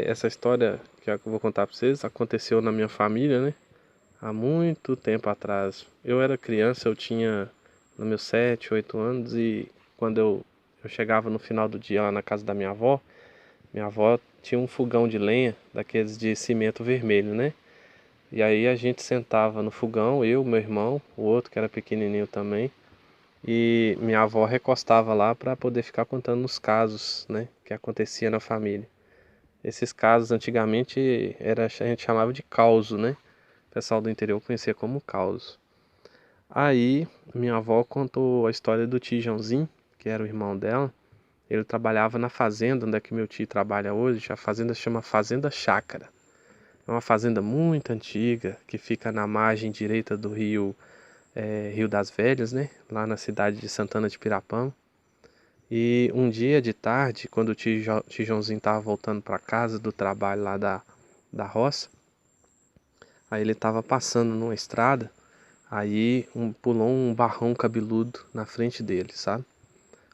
Essa história que eu vou contar pra vocês aconteceu na minha família, né? Há muito tempo atrás. Eu era criança, eu tinha nos meus 7, 8 anos e quando eu chegava no final do dia lá na casa da minha avó tinha um fogão de lenha, daqueles de cimento vermelho, né? E aí a gente sentava no fogão, eu, meu irmão, o outro que era pequenininho também, e minha avó recostava lá para poder ficar contando os casos, né, que acontecia na família. Esses casos antigamente a gente chamava de causo, né? O pessoal do interior conhecia como causo. Aí minha avó contou a história do tio Joãozinho, que era o irmão dela. Ele trabalhava na fazenda onde é que meu tio trabalha hoje. A fazenda chama Fazenda Chácara. É uma fazenda muito antiga que fica na margem direita do rio, Rio das Velhas, né? Lá na cidade de Santana de Pirapã. E um dia de tarde, quando o tio Joãozinho estava voltando para casa do trabalho lá da roça, aí ele estava passando numa estrada, aí pulou um barrão cabeludo na frente dele, sabe?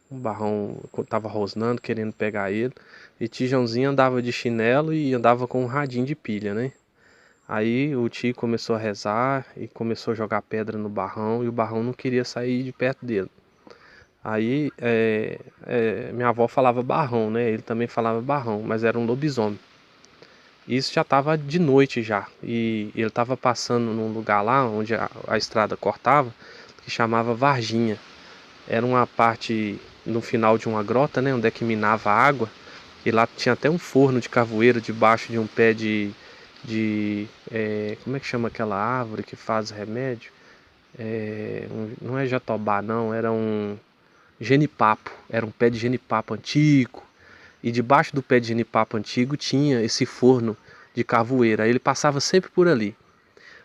Um barrão tava rosnando, querendo pegar ele, e tio Joãozinho andava de chinelo e andava com um radinho de pilha, né? Aí o tio começou a rezar e começou a jogar pedra no barrão e o barrão não queria sair de perto dele. Aí minha avó falava barrão, né? Ele também falava barrão, mas era um lobisomem. Isso já estava de noite já. E ele estava passando num lugar lá onde a estrada cortava, que chamava Varginha. Era uma parte no final de uma grota, né? Onde é que minava água. E lá tinha até um forno de carvoeiro debaixo de um pé como é que chama aquela árvore que faz remédio? Não é jatobá não, era um genipapo. Era um pé de genipapo antigo. E debaixo do pé de genipapo antigo tinha esse forno de carvoeira. Aí ele passava sempre por ali.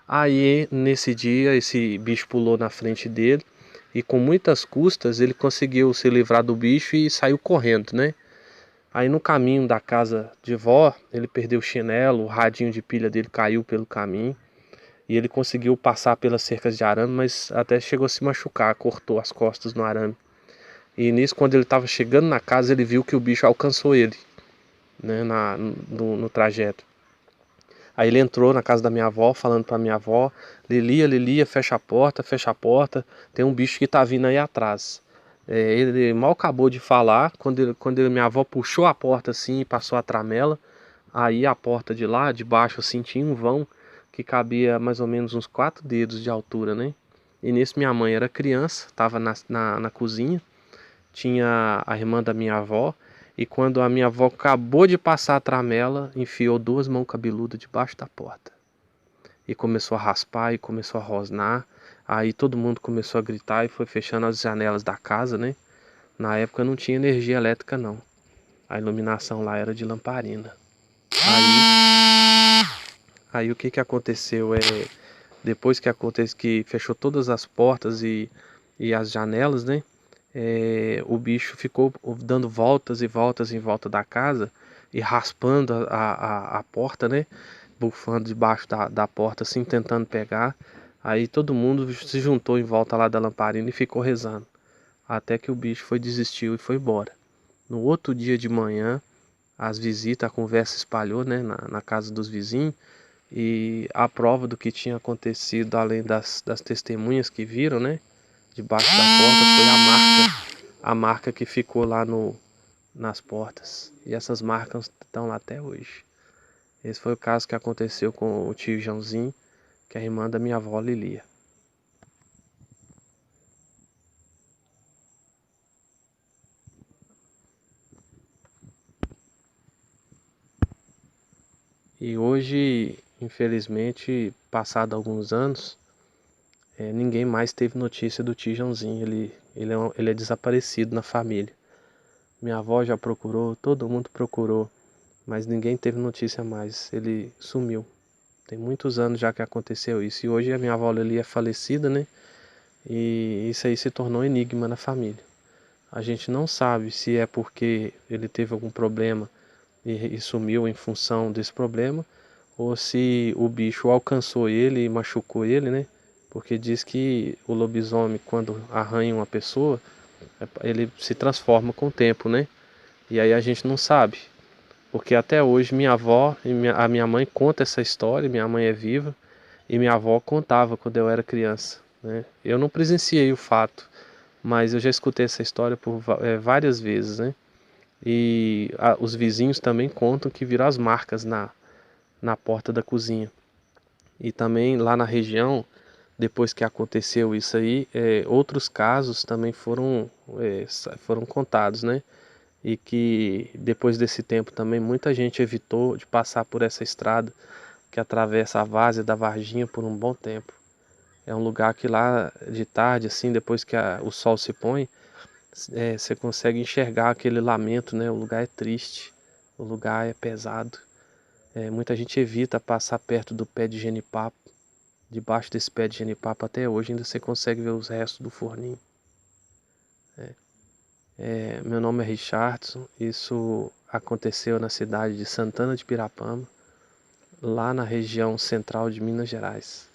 Aí nesse dia esse bicho pulou na frente dele e com muitas custas ele conseguiu se livrar do bicho e saiu correndo, né? Aí no caminho da casa de vó, ele perdeu o chinelo, o radinho de pilha dele caiu pelo caminho e ele conseguiu passar pelas cercas de arame, mas até chegou a se machucar, cortou as costas no arame. E nisso, quando ele estava chegando na casa, ele viu que o bicho alcançou ele, né, no trajeto. Aí ele entrou na casa da minha avó, falando pra minha avó: Lilia, Lilia, fecha a porta, tem um bicho que tá vindo aí atrás. Ele mal acabou de falar, minha avó puxou a porta assim e passou a tramela. Aí a porta de lá, de baixo, assim, tinha um vão que cabia mais ou menos uns 4 dedos de altura, né? E nisso minha mãe era criança, estava na cozinha, tinha a irmã da minha avó, e quando a minha avó acabou de passar a tramela, enfiou 2 mãos cabeludas debaixo da porta. E começou a raspar e começou a rosnar. Aí todo mundo começou a gritar e foi fechando as janelas da casa, né? Na época não tinha energia elétrica não. A iluminação lá era de lamparina. Aí o que que aconteceu depois que aconteceu que fechou todas as portas e as janelas, né? O bicho ficou dando voltas e voltas em volta da casa e raspando a porta, né? Bufando debaixo da porta, assim, tentando pegar. Aí todo mundo se juntou em volta lá da lamparina e ficou rezando. Até que o bicho desistiu e foi embora. No outro dia de manhã, as visitas, a conversa espalhou, né, na casa dos vizinhos. E a prova do que tinha acontecido, além das testemunhas que viram, né? Debaixo da porta foi a marca que ficou lá nas portas. E essas marcas estão lá até hoje. Esse foi o caso que aconteceu com o tio Joãozinho, que é a irmã da minha avó Lilia. E hoje, infelizmente, passado alguns anos, ninguém mais teve notícia do tio Joãozinho. Ele é desaparecido na família. Minha avó já procurou, todo mundo procurou, mas ninguém teve notícia mais. Ele sumiu. Tem muitos anos já que aconteceu isso. E hoje a minha avó Lili é falecida, né? E isso aí se tornou um enigma na família. A gente não sabe se é porque ele teve algum problema e sumiu em função desse problema, ou se o bicho alcançou ele e machucou ele, né? porque diz que o lobisomem, quando arranha uma pessoa, ele se transforma com o tempo, né? E aí a gente não sabe, porque até hoje minha avó e a minha mãe conta essa história, minha mãe é viva, e minha avó contava quando eu era criança, né? Eu não presenciei o fato, mas eu já escutei essa história por várias vezes, né? E os vizinhos também contam que viram as marcas na porta da cozinha. E também lá na região, depois que aconteceu isso aí, outros casos também foram contados, né? E que depois desse tempo também muita gente evitou de passar por essa estrada que atravessa a várzea da Varginha por um bom tempo. É um lugar que lá de tarde, assim, depois que o sol se põe, você consegue enxergar aquele lamento, né? O lugar é triste, o lugar é pesado. Muita gente evita passar perto do pé de genipapo. Debaixo desse pé de genipapo até hoje ainda você consegue ver os restos do forninho. Meu nome é Richardson, isso aconteceu na cidade de Santana de Pirapama, lá na região central de Minas Gerais.